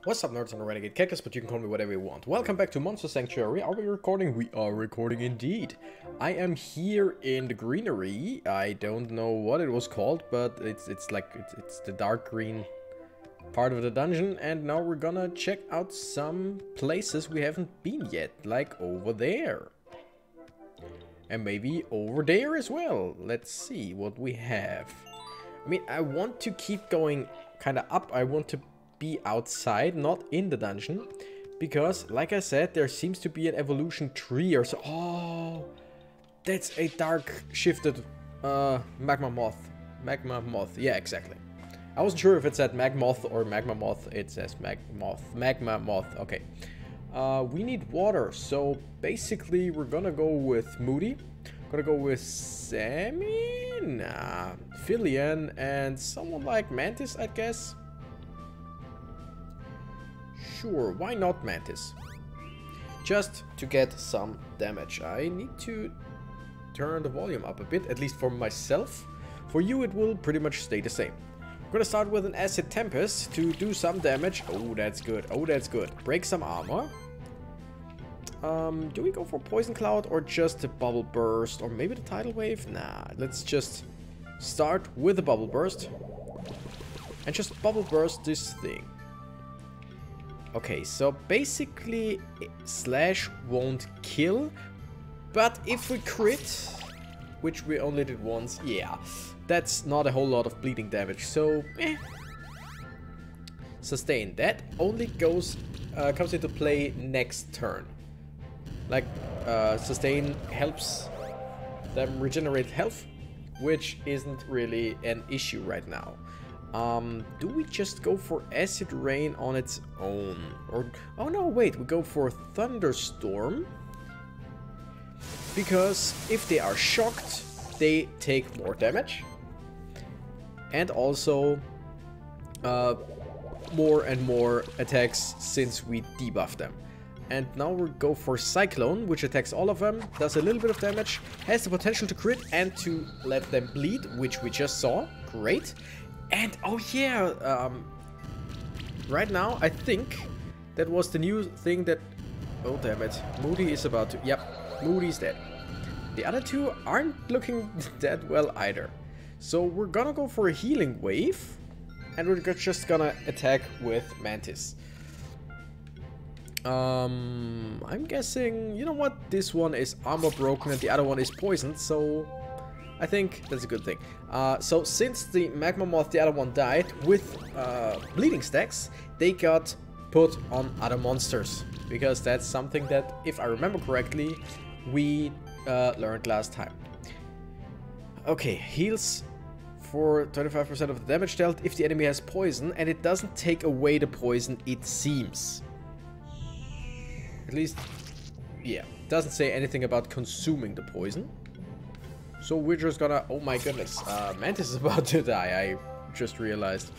What's up, nerds on the Renegade Cactus, but you can call me whatever you want. Welcome back to Monster Sanctuary. Are we recording? We are recording indeed. I am here in the greenery. I don't know what it was called, but it's the dark green part of the dungeon. And now we're gonna check out some places we haven't been yet, like over there. And maybe over there as well. Let's see what we have. I mean, I want to keep going kind of up. I want to be outside, not in the dungeon, because like I said, there seems to be an evolution tree or so. Oh, that's a dark shifted magma moth. Yeah, exactly. I wasn't sure if it said magmoth or magma moth. It says magma moth. Okay. We need water, so basically we're gonna go with Moody, gonna go with Sammy, Fillion, and someone like Mantis, I guess. Sure, why not Mantis? Just to get some damage. I need to turn the volume up a bit, at least for myself. For you, it will pretty much stay the same. I'm gonna start with an Acid Tempest to do some damage. Oh, that's good. Oh, that's good. Break some armor. Do we go for Poison Cloud or just a Bubble Burst? Or maybe the Tidal Wave? Nah, let's just start with a Bubble Burst. And just Bubble Burst this thing. Okay, so basically Slash won't kill, but if we crit, which we only did once, yeah, that's not a whole lot of bleeding damage, so Sustain, that only comes into play next turn. Like, Sustain helps them regenerate health, which isn't really an issue right now. Do we just go for Acid Rain on its own? Or, oh no, wait, we go for Thunderstorm. Because if they are shocked, they take more damage. And also, more and more attacks since we debuff them. And now we go for Cyclone, which attacks all of them, does a little bit of damage, has the potential to crit and to let them bleed, which we just saw. Great. And, oh yeah, right now, I think that was the new thing that... Oh, damn it. Moody is about to... Yep, Moody's dead. The other two aren't looking that well either. So we're gonna go for a Healing Wave. And we're just gonna attack with Mantis. I'm guessing... You know what? This one is armor broken and the other one is poisoned, so... I think that's a good thing. So since the Magma Moth, the other one, died, with bleeding stacks, they got put on other monsters. Because that's something that, if I remember correctly, we learned last time. Okay, heals for 25% of the damage dealt if the enemy has poison, and it doesn't take away the poison, it seems. At least, yeah, doesn't say anything about consuming the poison. So we're just gonna... Oh my goodness. Mantis is about to die. I just realized.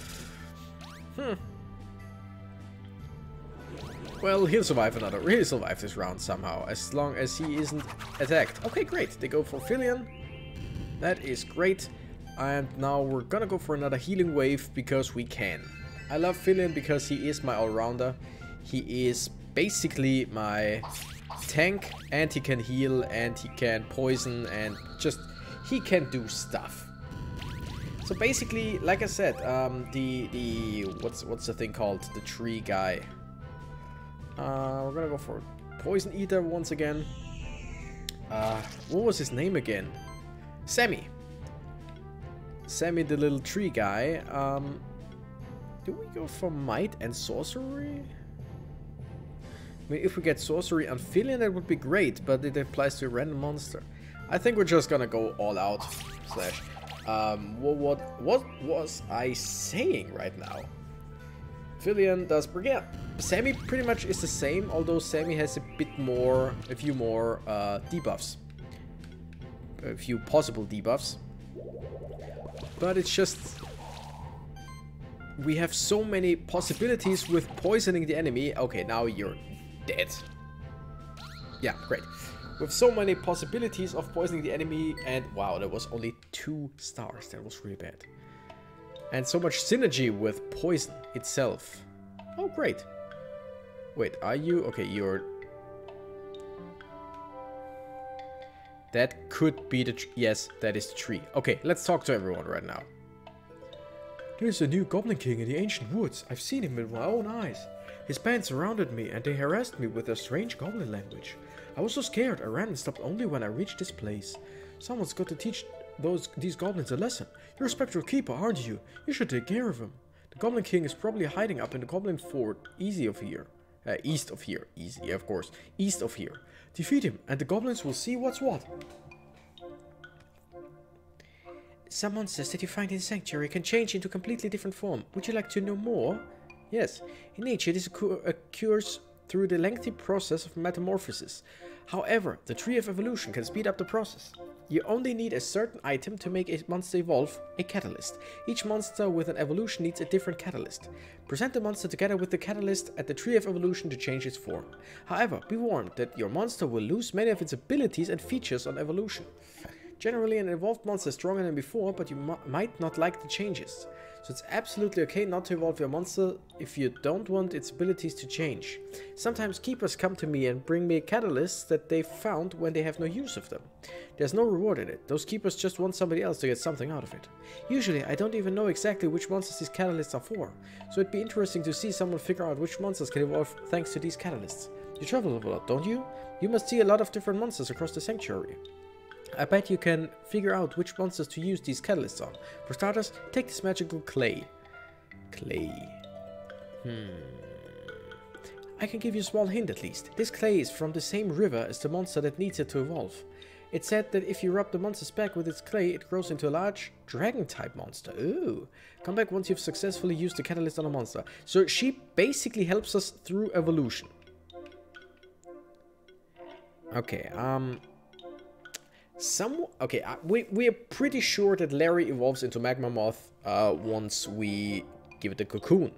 Well, he'll survive this round somehow. As long as he isn't attacked. Okay, great. They go for Fillion. That is great. And now we're gonna go for another Healing Wave because we can. I love Fillion because he is my all-rounder. He is basically my tank, and he can heal, and he can poison, and just... he can do stuff. So basically, like I said, what's the thing called? The tree guy. We're gonna go for Poison Eater once again. What was his name again? Sammy. Sammy, the little tree guy. Do we go for Might and Sorcery? I mean, if we get Sorcery on Fillion, that would be great, but it applies to a random monster. I think we're just gonna go all out. Slash. What was I saying right now? Fillion does... Yeah, Sammy pretty much is the same, although Sammy has a few more debuffs. A few possible debuffs. But it's just... we have so many possibilities with poisoning the enemy. Okay, now you're dead. Yeah, great. With so many possibilities of poisoning the enemy, and wow, there was only 2 stars. That was really bad. And so much synergy with poison itself. Oh, great. Wait, are you? Okay, you're... That could be the... Yes, that is the tree. Okay, let's talk to everyone right now. There's a new Goblin King in the ancient woods. I've seen him with my own eyes. His band surrounded me and they harassed me with their strange goblin language. I was so scared I ran and stopped only when I reached this place. Someone's got to teach these goblins a lesson. You're a spectral keeper, aren't you? You should take care of him. The Goblin King is probably hiding up in the Goblin Fort east of here. Easy, of course. East of here. Defeat him and the goblins will see what's what. Some monsters that you find in Sanctuary can change into a completely different form. Would you like to know more? Yes. In nature, this occurs through the lengthy process of metamorphosis. However, the Tree of Evolution can speed up the process. You only need a certain item to make a monster evolve, a catalyst. Each monster with an evolution needs a different catalyst. Present the monster together with the catalyst at the Tree of Evolution to change its form. However, be warned that your monster will lose many of its abilities and features on evolution. Generally, an evolved monster is stronger than before, but you might not like the changes. So it's absolutely okay not to evolve your monster if you don't want its abilities to change. Sometimes keepers come to me and bring me catalysts that they found when they have no use of them. There's no reward in it. Those keepers just want somebody else to get something out of it. Usually, I don't even know exactly which monsters these catalysts are for. So it'd be interesting to see someone figure out which monsters can evolve thanks to these catalysts. You travel a lot, don't you? You must see a lot of different monsters across the Sanctuary. I bet you can figure out which monsters to use these catalysts on. For starters, take this magical clay. I can give you a small hint at least. This clay is from the same river as the monster that needs it to evolve. It's said that if you rub the monster's back with its clay, it grows into a large dragon-type monster. Ooh. Come back once you've successfully used the catalyst on a monster. So she basically helps us through evolution. Okay, we're pretty sure that Larry evolves into Magma Moth once we give it the cocoon.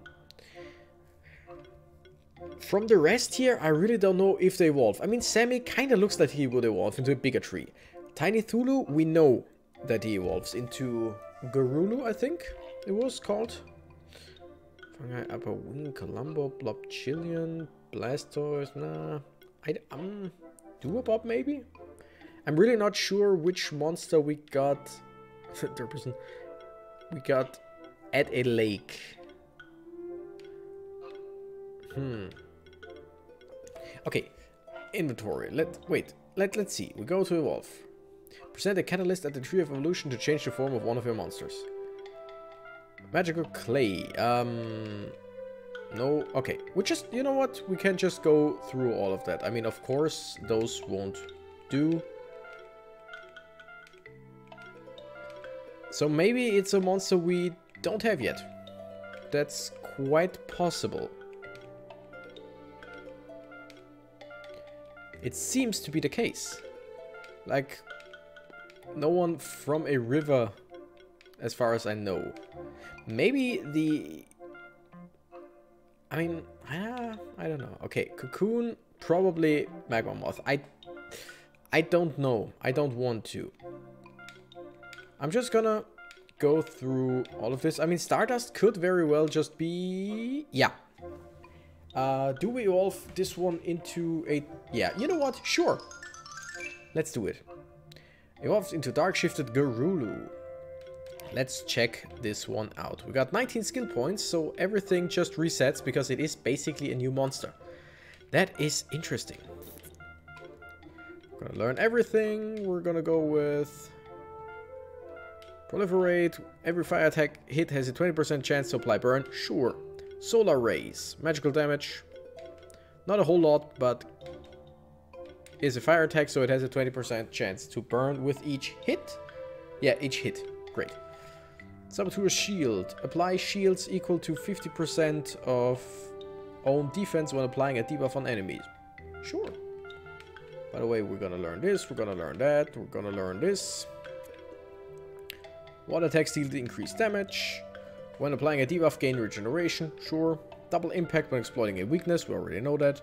From the rest here, I really don't know if they evolve. I mean, Sammy kind of looks like he would evolve into a bigger tree. Tiny Thulu, we know that he evolves into Garulu, I think it was called. Fungi, Upper Wing, Columbo, Blob, Chilean, Blastoise, nah. Duobob maybe? I'm really not sure which monster we got. We got at a lake. Okay, inventory. Let's see. We go to evolve. Present a catalyst at the Tree of Evolution to change the form of one of your monsters. Magical clay. No. Okay. We just, you know what? We can just go through all of that. I mean, of course, those won't do. So maybe it's a monster we don't have yet. That's quite possible. It seems to be the case. Like, no one from a river, as far as I know. Maybe the... I mean, I don't know. Okay, Cocoon, probably Magma Moth. I don't know. I don't want to. I'm just gonna go through all of this. I mean, Stardust could very well just be... Yeah. Do we evolve this one into a... Yeah, you know what? Sure. Let's do it. Evolves into Dark Shifted Garulu. Let's check this one out. We got 19 skill points, so everything just resets because it is basically a new monster. That is interesting. We're gonna learn everything. We're gonna go with... Proliferate. Every fire attack hit has a 20% chance to apply burn. Sure. Solar Rays. Magical damage. Not a whole lot, but is a fire attack, so it has a 20% chance to burn with each hit. Yeah, each hit. Great. Saboteur Shield. Apply shields equal to 50% of own defense when applying a debuff on enemies. Sure. By the way, we're gonna learn this. We're gonna learn that. We're gonna learn this. Water attacks deal increased damage. When applying a debuff, gain regeneration. Sure. Double impact when exploiting a weakness. We already know that.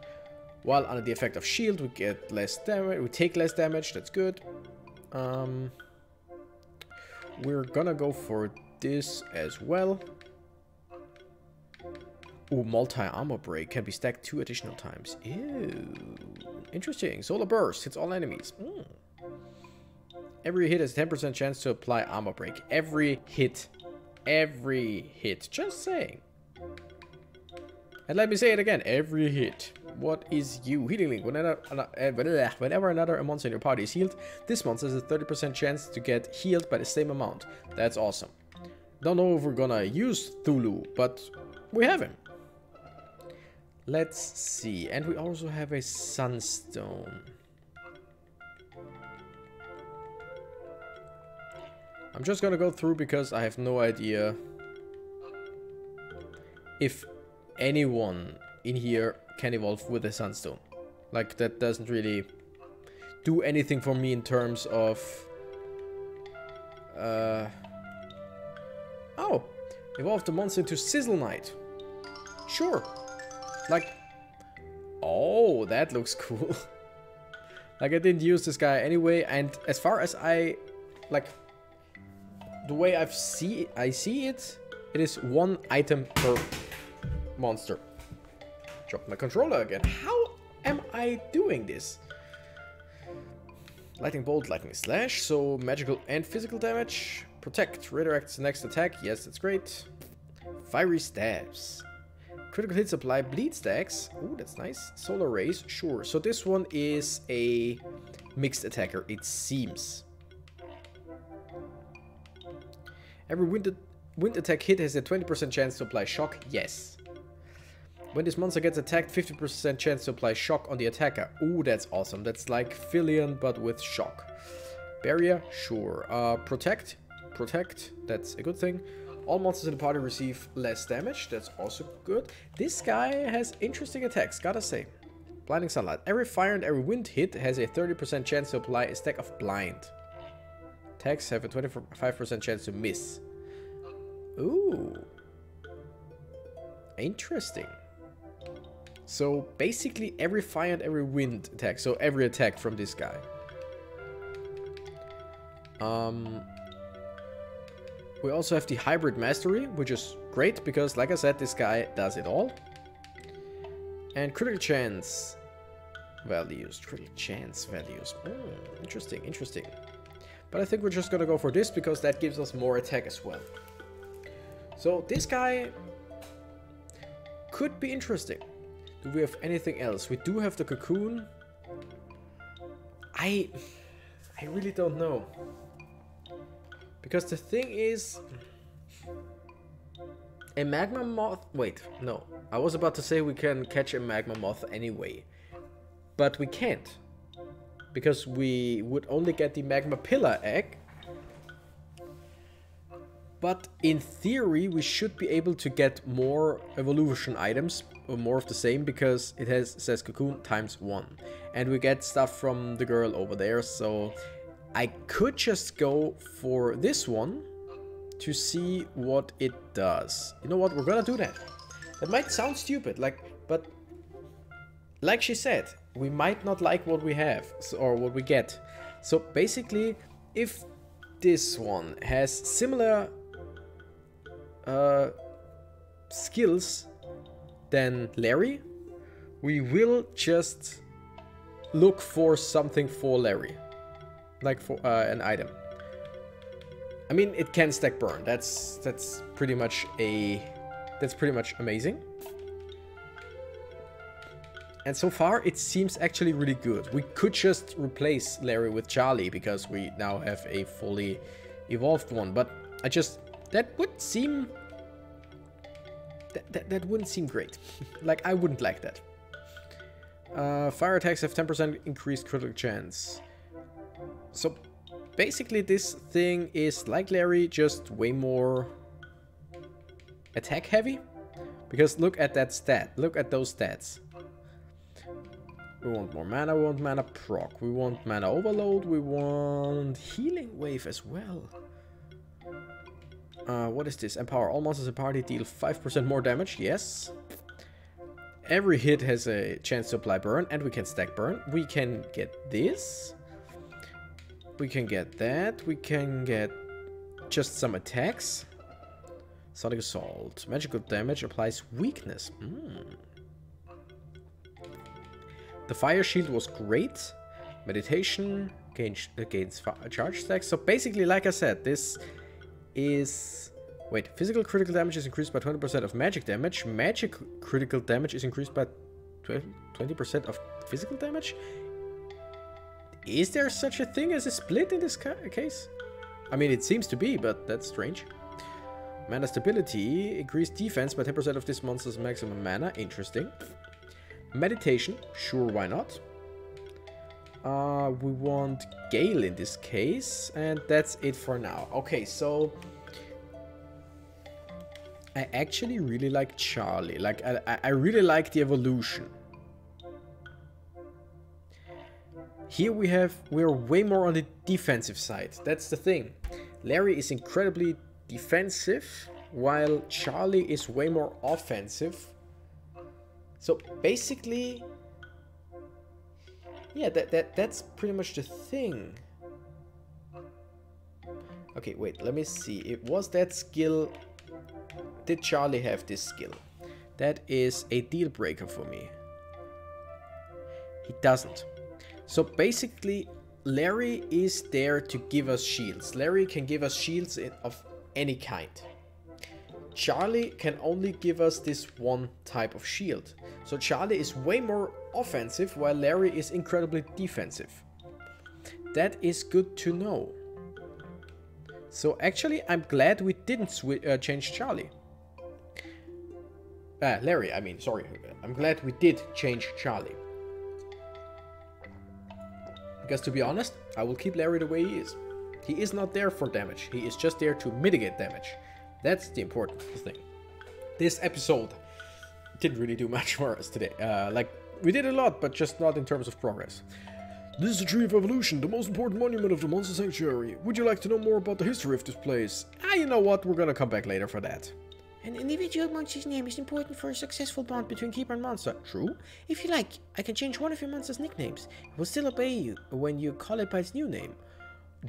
While under the effect of shield, we get less damage. We take less damage. That's good. We're gonna go for this as well. Ooh, multi-armor break can be stacked 2 additional times. Ew. Interesting. Solar burst hits all enemies. Every hit has a 10% chance to apply armor break. Every hit. Every hit. Just saying. And let me say it again. Every hit. What is you? Healing link. Whenever another monster in your party is healed, this monster has a 30% chance to get healed by the same amount. That's awesome. Don't know if we're gonna use Thulu, but we have him. Let's see. And we also have a Sunstone. I'm just gonna go through because I have no idea if anyone in here can evolve with a Sunstone. Like, that doesn't really do anything for me in terms of... Oh! Evolve the monster into Sizzle Knight. Sure. Like... Oh, that looks cool. Like, I didn't use this guy anyway, and as far as I... Like... The way I see it, it is 1 item per monster. Drop my controller again. How am I doing this? Lightning bolt, lightning slash, so magical and physical damage. Protect, redirects the next attack. Yes, that's great. Fiery stabs. Critical hits apply bleed stacks. Oh, that's nice. Solar rays, sure. So this one is a mixed attacker, it seems. Every wind attack hit has a 20% chance to apply shock. Yes. When this monster gets attacked, 50% chance to apply shock on the attacker. Ooh, that's awesome. That's like Fillion, but with shock. Barrier, sure. Protect. Protect, that's a good thing. All monsters in the party receive less damage. That's also good. This guy has interesting attacks, gotta say. Blinding sunlight. Every fire and every wind hit has a 30% chance to apply a stack of blind. Attacks have a 25% chance to miss. Ooh. Interesting. So basically every fire and every wind attack. So every attack from this guy. We also have the hybrid mastery, which is great because, like I said, this guy does it all. And critical chance values. Critical chance values. Interesting, interesting. But I think we're just gonna go for this because that gives us more attack as well. So this guy could be interesting. Do we have anything else? We do have the cocoon. I really don't know. Because the thing is... A magma moth... Wait, no. I was about to say we can catch a magma moth anyway. But we can't. Because we would only get the magma pillar egg. But in theory, we should be able to get more evolution items, or more of the same, because it says cocoon times 1. And we get stuff from the girl over there, so I could just go for this one to see what it does. You know what, we're gonna do that. That might sound stupid, but like she said, we might not like what we have, or what we get. So basically, if this one has similar skills than Larry, we will just look for something for Larry, like for an item. I mean, it can stack burn. That's pretty much amazing. And so far, it seems actually really good. We could just replace Larry with Charlie because we now have a fully evolved one. But that would seem... That wouldn't seem great. Like, I wouldn't like that. Fire attacks have 10% increased critical chance. So, basically this thing is like Larry, just way more attack heavy. Because look at that stat. Look at those stats. We want more mana, we want mana proc, we want mana overload, we want healing wave as well. What is this? Empower all monsters in party, deal 5% more damage, yes. Every hit has a chance to apply burn, and we can stack burn. We can get this. We can get that. We can get just some attacks. Sonic Assault. Magical damage applies weakness. The fire shield was great. Meditation gains charge stacks. So basically, like I said, this is... Wait, physical critical damage is increased by 20% of magic damage. Magic critical damage is increased by 20% of physical damage? Is there such a thing as a split in this case? I mean, it seems to be, but that's strange. Mana stability, increased defense by 10% of this monster's maximum mana. Interesting. Meditation, sure, why not? We want Gale in this case, and that's it for now. Okay, so I actually really like Charlie. Like, I really like the evolution. Here we're way more on the defensive side. That's the thing. Larry is incredibly defensive, while Charlie is way more offensive. So basically, yeah, that's pretty much the thing. Okay, wait, let me see. It was that skill. Did Charlie have this skill? That is a deal breaker for me. He doesn't. So basically, Larry is there to give us shields. Larry can give us shields of any kind. Charlie can only give us this one type of shield. So Charlie is way more offensive, while Larry is incredibly defensive. That is good to know. So actually, I'm glad we didn't change Charlie. Larry, I mean, sorry. I'm glad we did change Charlie. Because to be honest, I will keep Larry the way he is. He is not there for damage. He is just there to mitigate damage. That's the important thing. This episode didn't really do much for us today. Like, we did a lot, but just not in terms of progress. This is the Tree of Evolution, the most important monument of the Monster Sanctuary. Would you like to know more about the history of this place? You know what? We're gonna come back later for that. An individual monster's name is important for a successful bond between keeper and monster. True. If you like, I can change one of your monster's nicknames. It will still obey you when you call it by its new name.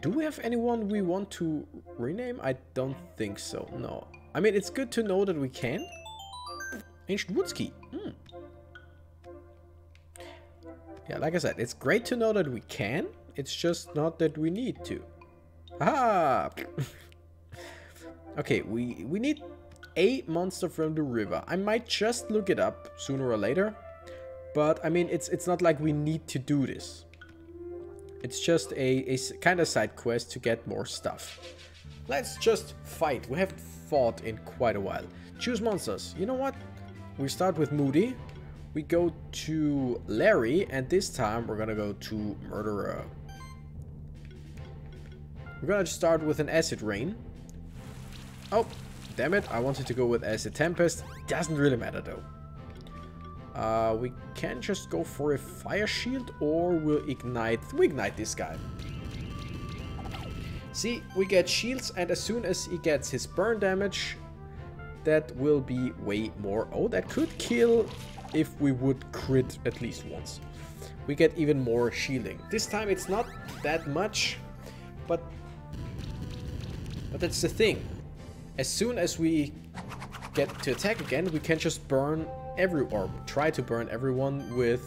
Do we have anyone we want to rename? I don't think so, no. I mean, it's good to know that we can. Ancient Woods Key. Yeah, like I said, it's great to know that we can. It's just not that we need to. Aha! Okay, we need a monster from the river. I might just look it up sooner or later. But, I mean, it's not like we need to do this. It's just a kind of side quest to get more stuff. Let's just fight. We haven't fought in quite a while. Choose monsters. You know what? We start with Moody. We go to Larry. And this time we're gonna go to Murderer. We're gonna start with an Acid Rain. Oh, damn it. I wanted to go with Acid Tempest. Doesn't really matter though. We can just go for a Fire Shield, or we'll ignite. We ignite this guy. See, we get shields, and as soon as he gets his burn damage, that will be way more. Oh, that could kill if we would crit at least once. We get even more shielding. This time it's not that much, but that's the thing. As soon as we get to attack again, we can just burn or try to burn everyone with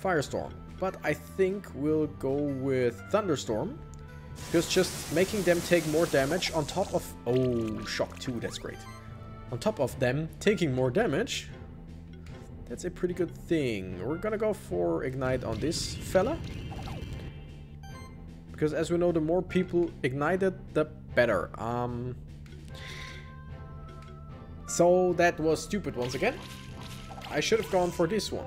Firestorm. But I think we'll go with Thunderstorm, because just making them take more damage on top of... Oh, Shock 2, that's great. On top of them taking more damage, that's a pretty good thing. We're gonna go for Ignite on this fella, because as we know, the more people ignited, the better. So that was stupid once again. I should have gone for this one.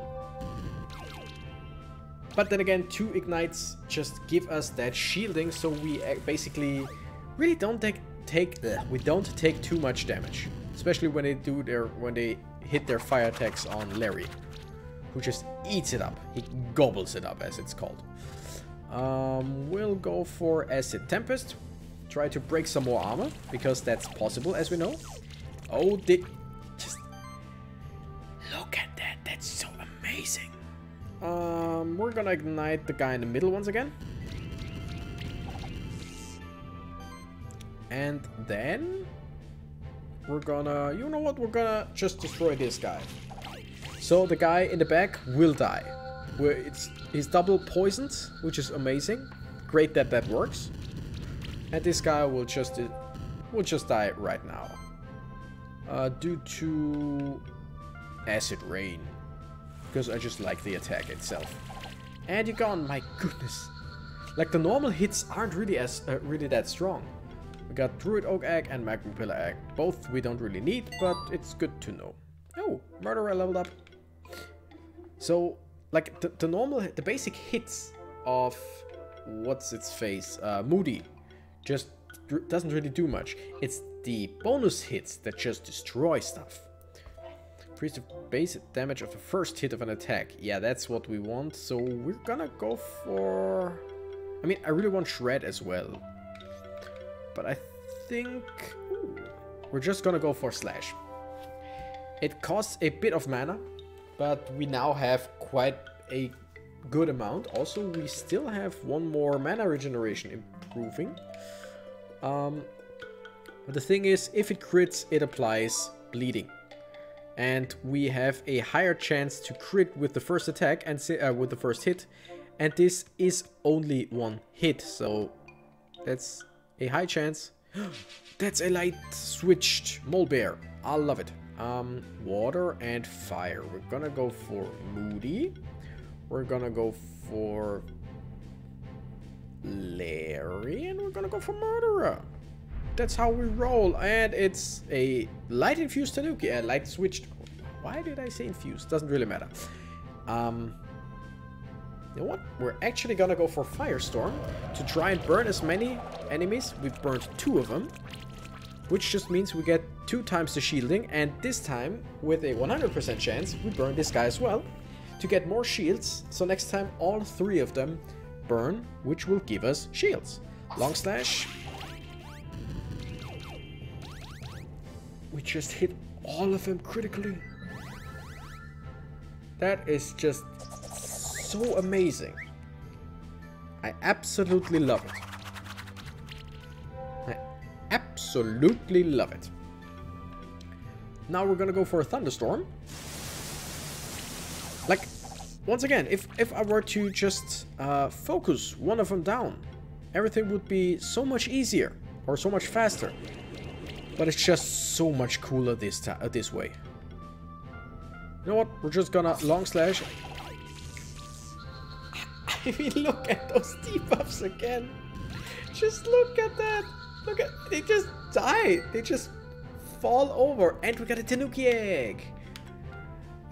But then again, 2 ignites just give us that shielding, so we basically really don't take too much damage, especially when they hit their fire attacks on Larry, who just eats it up. He gobbles it up, as it's called. We'll go for Acid Tempest. Try to break some more armor, because that's possible, as we know. Oh, just look at that. That's so amazing. We're gonna ignite the guy in the middle once again. And then we're gonna... You know what? We're gonna just destroy this guy. So the guy in the back will die. He's double poisoned, which is amazing. Great that that works. And this guy will just die right now. Due to acid rain. Because I just like the attack itself. And you're gone, my goodness. Like the normal hits aren't really really that strong. We got Druid Oak Egg and Magma Pillar Egg. Both we don't really need, but it's good to know. Oh, Murderer leveled up. So, like the basic hits of what's its face, Moody, just doesn't really do much. It's the bonus hits that just destroy stuff. Increase the base damage of the first hit of an attack. Yeah, that's what we want. So we're gonna go for... I mean, I really want Shred as well. But I think... Ooh, we're just gonna go for Slash. It costs a bit of mana, but we now have quite a good amount. Also, we still have one more mana regeneration improving. But the thing is, if it crits, it applies bleeding. And we have a higher chance to crit with the first attack and with the first hit. And this is only one hit, so that's a high chance. That's a light switched mole bear. I love it. Water and fire. We're gonna go for Moody. We're gonna go for Larry, and we're gonna go for Murderer. That's how we roll, and it's a light infused Tanuki, light switched. Why did I say infused? Doesn't really matter. You know what? We're actually gonna go for Firestorm to try and burn as many enemies. We've burned 2 of them, which just means we get 2 times the shielding, and this time, with a 100% chance, we burn this guy as well to get more shields. So next time, all 3 of them burn, which will give us shields. Long slash. We just hit all of them critically. That is just so amazing. I absolutely love it. I absolutely love it. Now we're gonna go for a thunderstorm. Like, once again, if I were to just focus one of them down, everything would be so much easier or so much faster. But it's just so much cooler this way. You know what? We're just gonna long slash. I mean, look at those debuffs again. Just look at that. Look at, they just die. They just fall over. And we got a Tanuki egg.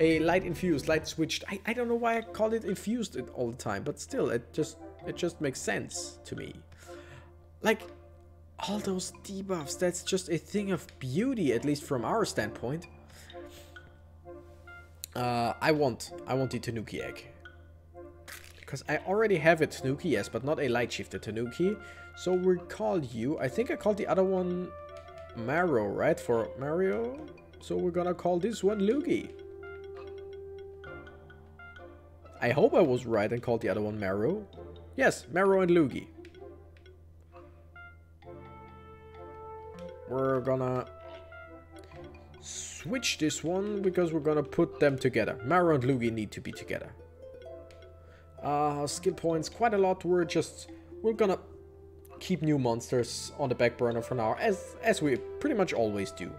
A light infused, light switched. I don't know why I call it infused all the time, but still, it just makes sense to me. Like, all those debuffs, that's just a thing of beauty, at least from our standpoint. I want the Tanuki egg. Because I already have a Tanuki, yes, but not a light shifted Tanuki. So we'll call you, I think I called the other one Marrow, right? For Mario. So we're gonna call this one Luigi. I hope I was right and called the other one Marrow. Yes, Marrow and Luigi. We're gonna switch this one because we're gonna put them together. Marrow and Luigi need to be together. Skill points quite a lot. We're gonna keep new monsters on the back burner for now, as we pretty much always do.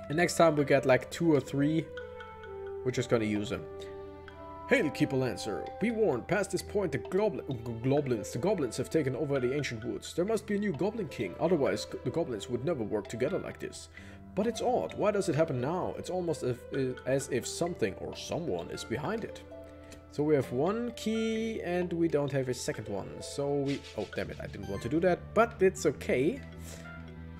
And next time we get like 2 or 3, we're just gonna use them. Hail, Keeper Lancer. Be warned, past this point the goblins have taken over the ancient woods. There must be a new goblin king, otherwise the goblins would never work together like this. But it's odd, why does it happen now? It's almost as if something or someone is behind it. So we have 1 key and we don't have a second one. So we... Oh, damn it, I didn't want to do that. But it's okay.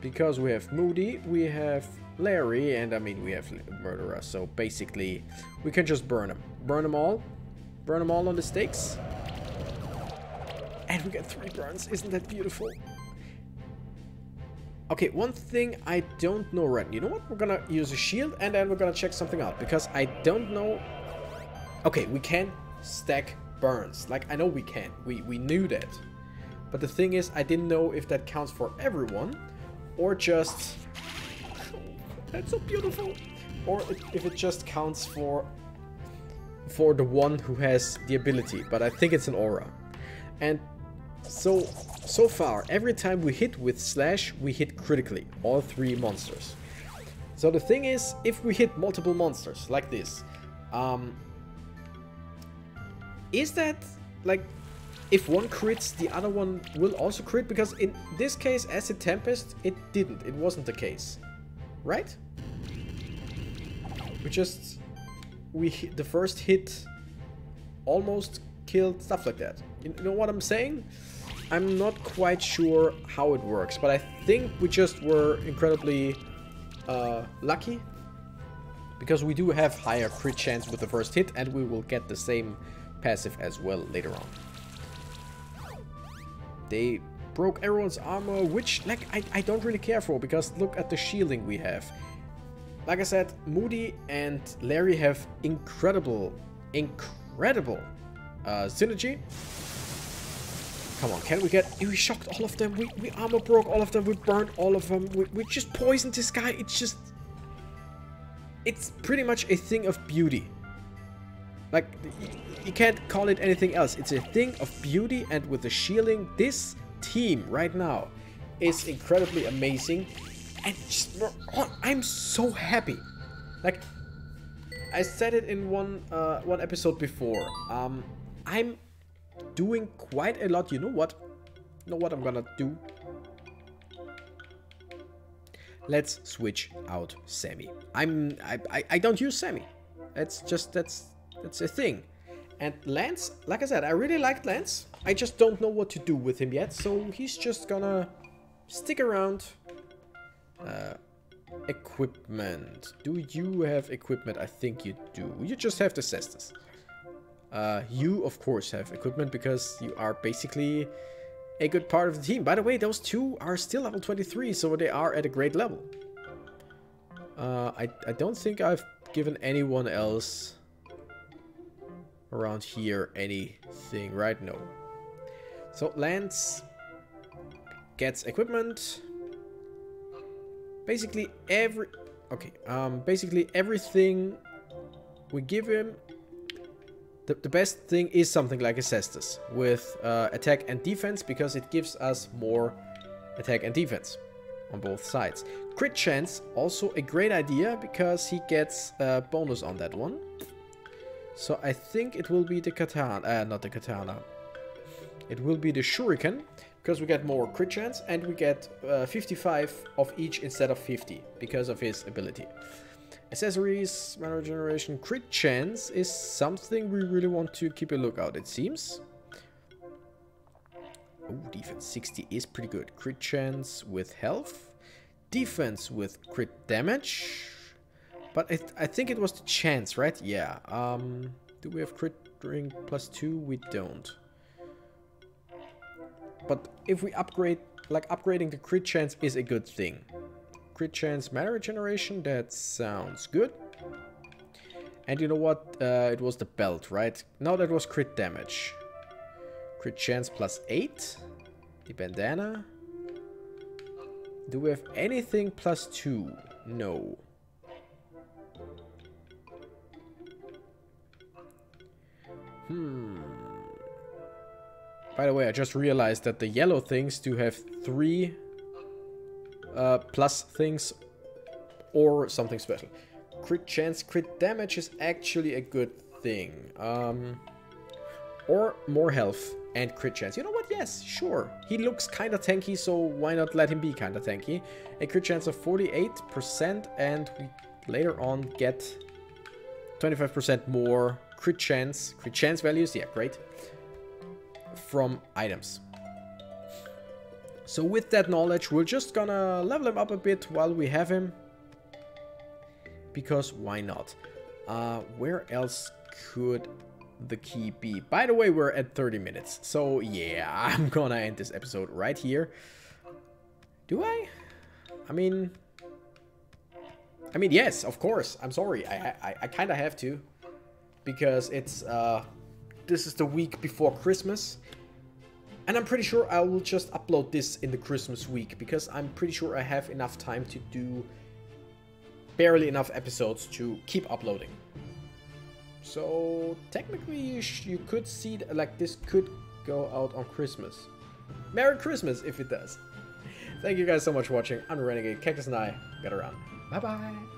Because we have Moody, we have Larry, and I mean we have Murderer. So basically, we can just burn them. Burn them all. Burn them all on the stakes. And we get 3 burns. Isn't that beautiful? Okay, one thing I don't know right. You know what? We're gonna use a shield and then we're gonna check something out. Because I don't know... Okay, we can stack burns. Like, I know we can. We knew that. But the thing is, I didn't know if that counts for everyone. Or just... That's so beautiful. Or if it just counts for the one who has the ability, but I think it's an aura. And so far, every time we hit with slash, we hit critically, all 3 monsters. So the thing is, if we hit multiple monsters like this, is that like, if one crits, the other one will also crit? Because in this case, Acid Tempest, it didn't. It wasn't the case, right? The first hit almost killed, stuff like that. You know what I'm saying? I'm not quite sure how it works, but I think we just were incredibly lucky, because we do have higher crit chance with the first hit, and we will get the same passive as well later on. They broke everyone's armor, which, like, I don't really care for, because look at the shielding we have. Like I said, Moody and Larry have incredible synergy. Come on, can we get... We shocked all of them, we armor broke all of them, we burned all of them, we just poisoned this guy. It's just... It's pretty much a thing of beauty. Like, you can't call it anything else. It's a thing of beauty, and with the shielding, this team right now is incredibly amazing. And just, I'm so happy. Like, I said it in one episode before. I'm doing quite a lot. You know what? You know what I'm gonna do? Let's switch out Sammy. I don't use Sammy. That's a thing. And Lance, like I said, I really liked Lance. I just don't know what to do with him yet, so he's just gonna stick around. Equipment. Do you have equipment? I think you do. You just have the cestus. You, of course, have equipment because you are basically a good part of the team. By the way, those two are still level 23, so they are at a great level. I don't think I've given anyone else around here anything, right? No. So Lance gets equipment. Basically basically everything we give him. The best thing is something like a cestus with attack and defense, because it gives us more attack and defense on both sides. Crit chance, also a great idea, because he gets a bonus on that one. So I think it will be the katana, not the katana. It will be the shuriken, because we get more crit chance, and we get 55 of each instead of 50 because of his ability. Accessories, mana regeneration, crit chance is something we really want to keep a lookout, it seems. Oh, defense 60 is pretty good. Crit chance with health. Defense with crit damage. But I think it was the chance, right? Yeah. Do we have crit ring +2? We don't. But if we upgrade, like upgrading the crit chance is a good thing. Crit chance mana regeneration, that sounds good. And you know what? It was the belt, right? No, that was crit damage. Crit chance +8. The bandana. Do we have anything +2? No. By the way, I just realized that the yellow things do have 3 plus things or something special. Crit chance, crit damage is actually a good thing. Or more health and crit chance. You know what? Yes, sure. He looks kind of tanky, so why not let him be kind of tanky? A crit chance of 48%, and we later on get 25% more crit chance values. Yeah, great. From items. So with that knowledge, we're just gonna level him up a bit while we have him. Because why not? Where else could the key be? By the way, we're at 30 minutes. So yeah, I'm gonna end this episode right here. Do I? I mean, yes, of course. I'm sorry. I kind of have to. Because it's, this is the week before Christmas. And I'm pretty sure I will just upload this in the Christmas week, because I'm pretty sure I have enough time to do barely enough episodes to keep uploading. So technically you could see like this could go out on Christmas. Merry Christmas if it does. Thank you guys so much for watching. I'm Renegade. Cactus and I gotta run. Bye bye.